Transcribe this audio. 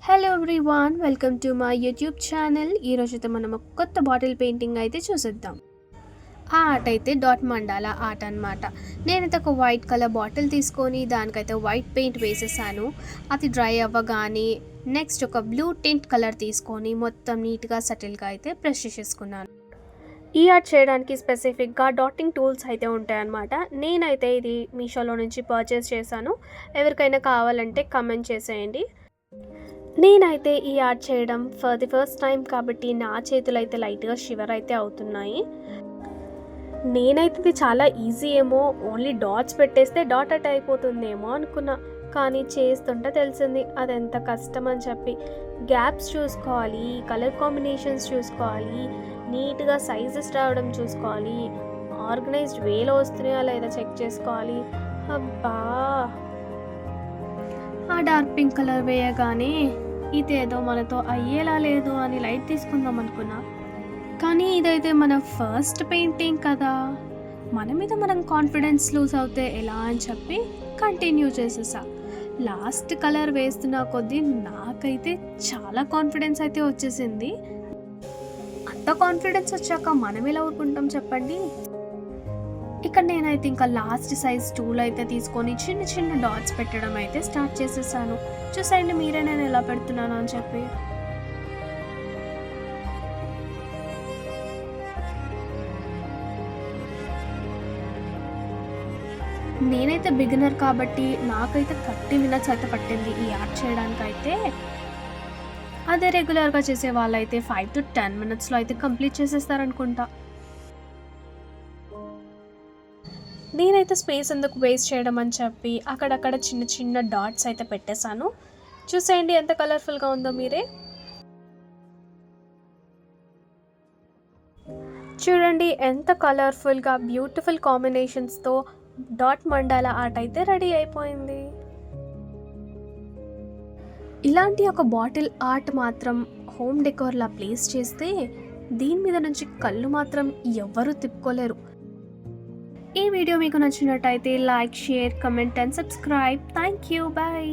Hello everyone, welcome to my YouTube channel. ఈరోజైతే మనం ఒక కొత్త బాటిల్ పెయింటింగ్ అయితే చూసేద్దాం. ఆ ఆర్ట్ అయితే డాట్ మండాలా ఆర్ట్ అనమాట. నేనైతే ఒక వైట్ కలర్ బాటిల్ తీసుకొని దానికైతే వైట్ పెయింట్ వేసేసాను. అది డ్రై అవ్వగానే నెక్స్ట్ ఒక బ్లూ టింట్ కలర్ తీసుకొని మొత్తం నీట్గా సటిల్గా అయితే బ్రష్ చేసేసుకున్నాను. ఈ ఆర్ట్ చేయడానికి స్పెసిఫిక్గా డాటింగ్ టూల్స్ అయితే ఉంటాయన్నమాట. నేనైతే ఇది మీషోలో నుంచి పర్చేస్ చేశాను. ఎవరికైనా కావాలంటే కమెంట్ చేసేయండి. నేనైతే ఈ ఆర్ట్ చేయడం ఫర్ ది ఫస్ట్ టైం కాబట్టి నా చేతులు అయితే లైట్గా షివర్ అయితే అవుతున్నాయి. నేనైతే ఇది చాలా ఈజీ ఏమో, ఓన్లీ డాట్స్ పెట్టేస్తే డాట్ అట్ అయిపోతుందేమో అనుకున్నా. కానీ చేస్తుంటే తెలిసింది అది ఎంత కష్టం అని చెప్పి. గ్యాప్స్ చూసుకోవాలి, కలర్ కాంబినేషన్స్ చూసుకోవాలి, నీట్గా సైజెస్ రావడం చూసుకోవాలి, ఆర్గనైజ్డ్ వేలో వస్తున్నాయా లేదా చెక్ చేసుకోవాలి. అబ్బా, ఆ డార్క్ పింక్ కలర్ వేయగానే ఇదేదో మనతో అయ్యేలా లేదు అని లైట్ తీసుకుందాం అనుకున్నా. కానీ ఇదైతే మన ఫస్ట్ పెయింటింగ్ కదా, మన మీద మనం కాన్ఫిడెన్స్ లూజ్ అవుతే ఎలా అని చెప్పి కంటిన్యూ చేసేసా. లాస్ట్ కలర్ వేస్తున్న కొద్దీ నాకైతే చాలా కాన్ఫిడెన్స్ అయితే వచ్చేసింది. అంత కాన్ఫిడెన్స్ వచ్చాక మనం ఎలా ఊరుకుంటాం చెప్పండి. ఇక్కడ నేనైతే ఇంకా లాస్ట్ సైజ్ టూల్ అయితే తీసుకొని చిన్న చిన్న డాట్స్ పెట్టడం అయితే స్టార్ట్ చేసేసాను. చూసేయండి మీరే నేను ఎలా పెడుతున్నాను అని చెప్పి. నేనైతే బిగినర్ కాబట్టి నాకైతే 30 minutes అయితే పట్టింది ఈ ఆర్ట్ చేయడానికి అయితే. అదే రెగ్యులర్గా చేసే వాళ్ళైతే 5 to 10 minutesలో అయితే కంప్లీట్ చేసేస్తారనుకుంటా. నేనైతే స్పేస్ ఎందుకు వేస్ట్ చేయడం అని చెప్పి అక్కడక్కడ చిన్న చిన్న డాట్స్ అయితే పెట్టేశాను. చూసేయండి ఎంత కలర్ఫుల్గా ఉందో మీరే. చూడండి ఎంత కలర్ఫుల్గా బ్యూటిఫుల్ కాంబినేషన్స్తో డాట్ మండాలా ఆర్ట్ అయితే రెడీ అయిపోయింది. ఇలాంటి ఒక బాటిల్ ఆర్ట్ మాత్రం హోమ్ డెకోర్లా ప్లేస్ చేస్తే దీని మీద నుంచి కళ్ళు మాత్రం ఎవ్వరూ తిప్పుకోలేరు. ఈ వీడియో మీకు నచ్చినట్టయితే like, share, comment and subscribe. Thank you, bye.